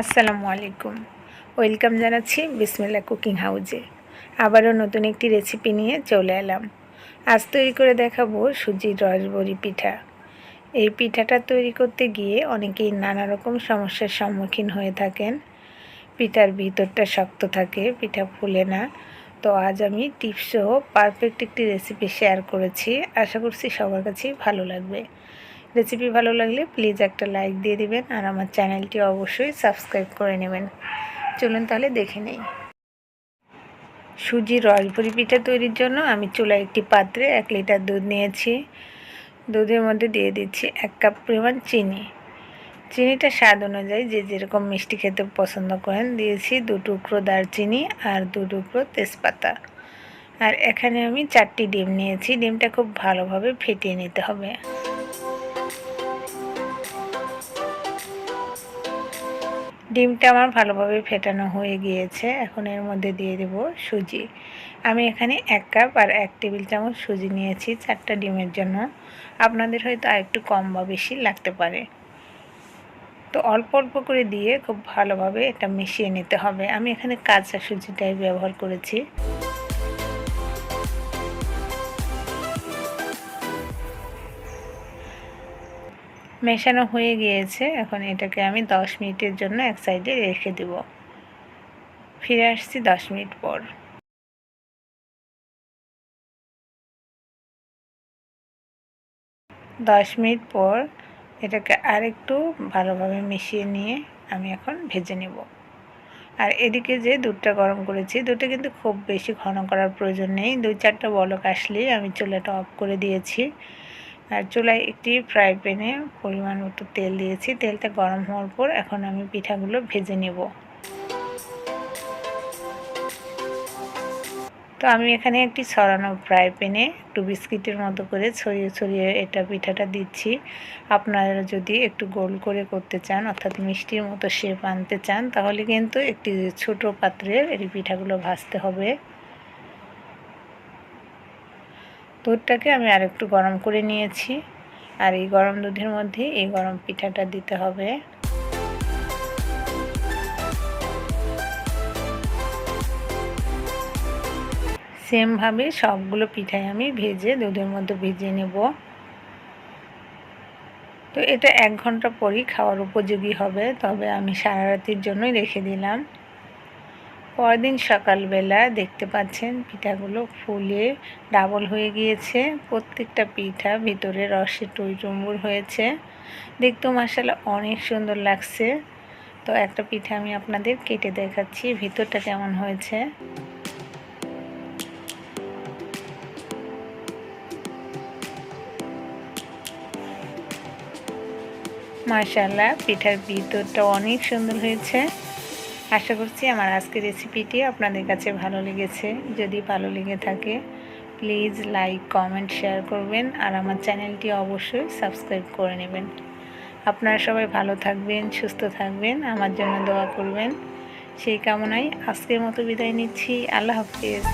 আসসালামু আলাইকুম। ওয়েলকাম জানাচ্ছি বিসমিল্লাহ কুকিং হাউজে। আবারও নতুন একটি রেসিপি নিয়ে চলে এলাম। আজ তৈরি করে দেখাবো সুজির রসবড়ি পিঠা। এই পিঠাটা তৈরি করতে গিয়ে অনেকেই নানা রকম সমস্যার সম্মুখীন হয়ে থাকেন। পিঠার ভিতরটা শক্ত থাকে, পিঠা ফুলে না। তো আজ আমি টিপসসহ পারফেক্ট একটি রেসিপি শেয়ার করেছি। আশা করছি সবার কাছেই ভালো লাগবে। রেসিপি ভালো লাগলে প্লিজ একটা লাইক দিয়ে দিবেন আর আমার চ্যানেলটি অবশ্যই সাবস্ক্রাইব করে নেবেন। চলুন তাহলে দেখে নেই। সুজির রসবড়ি পিঠা তৈরির জন্য আমি চুলায় একটি পাত্রে 1 লিটার দুধ নিয়েছি। দুধের মধ্যে দিয়ে দিচ্ছি 1 কাপ পরিমাণ চিনি। চিনিটা স্বাদ অনুযায়ী যে যেরকম মিষ্টি খেতে পছন্দ করেন। দিয়েছি 2 টুকরো দারচিনি আর 2 টুকরো তেজপাতা। আর এখানে আমি 4টি ডিম নিয়েছি। ডিমটা খুব ভালোভাবে ফেটিয়ে নিতে হবে। ডিমটা আমার ভালোভাবে ফেটানো হয়ে গিয়েছে। এখন এর মধ্যে দিয়ে দেব সুজি। আমি এখানে 1 কাপ আর 1 টেবিল চামচ সুজি নিয়েছি 4টা ডিমের জন্য। আপনাদের হয়তো আরেকটু কম বা বেশি লাগতে পারে। তো অল্প অল্প করে দিয়ে খুব ভালোভাবে এটা মিশিয়ে নিতে হবে। আমি এখানে কাঁচা সুজিটাই ব্যবহার করেছি। মেশানো হয়ে গিয়েছে। এখন এটাকে আমি 10 মিনিটের জন্য এক সাইডে রেখে দেব। ফিরে আসছি 10 মিনিট পর। 10 মিনিট পর এটাকে আরেকটু ভালোভাবে মিশিয়ে নিয়ে আমি এখন ভেজে নেব। আর এদিকে যে দুধটা গরম করেছি, দুধটা কিন্তু খুব বেশি ঘন করার প্রয়োজন নেই। 2-4টা বলক আসলেই আমি চুলাটা অফ করে দিয়েছি। আর চুলায় একটি ফ্রাই প্যানে পরিমাণ মতো তেল দিয়েছি। তেলটা গরম হওয়ার পর এখন আমি পিঠাগুলো ভেজে নেব। তো আমি এখানে একটি ছড়ানো ফ্রাই প্যানে একটু বিস্কিটের মতো করে ছড়িয়ে ছড়িয়ে এটা পিঠাটা দিচ্ছি। আপনারা যদি একটু গোল করে করতে চান অর্থাৎ মিষ্টির মতো শেপ আনতে চান তাহলে কিন্তু একটি ছোট পাত্রে এই পিঠাগুলো ভাজতে হবে। দুধটাকে আমি আরেকটু গরম করে নিয়েছি। আর এই গরম দুধের মধ্যে এই গরম পিঠাটা দিতে হবে। সেমভাবে সবগুলো পিঠাই আমি ভেজে দুধের মধ্যে ভিজিয়ে নেব। তো এটা 1 ঘন্টা পরই খাওয়ার উপযোগী হবে, তবে আমি সারা রাতের জন্যই রেখে দিলাম। পরদিন সকালবেলা দেখতে পাচ্ছেন পিঠাগুলো ফুলে ডাবল হয়ে গিয়েছে। প্রত্যেকটা পিঠা ভিতরে রসে টইটুম্বুর হয়েছে। দেখতেও মাশাআল্লাহ অনেক সুন্দর লাগছে। তো একটা পিঠা আমি আপনাদের কেটে দেখাচ্ছি ভিতরটা কেমন হয়েছে। মাশাআল্লাহ পিঠার ভিতরটা অনেক সুন্দর হয়েছে। আশা করছি আমার আজকের রেসিপিটি আপনাদের কাছে ভালো লেগেছে। যদি ভালো লেগে থাকে প্লিজ লাইক, কমেন্ট, শেয়ার করবেন আর আমার চ্যানেলটি অবশ্যই সাবস্ক্রাইব করে নেবেন। আপনারা সবাই ভালো থাকবেন, সুস্থ থাকবেন, আমার জন্য দোয়া করবেন। সেই কামনায় আজকের মতো বিদায় নিচ্ছি। আল্লাহ হাফেজ।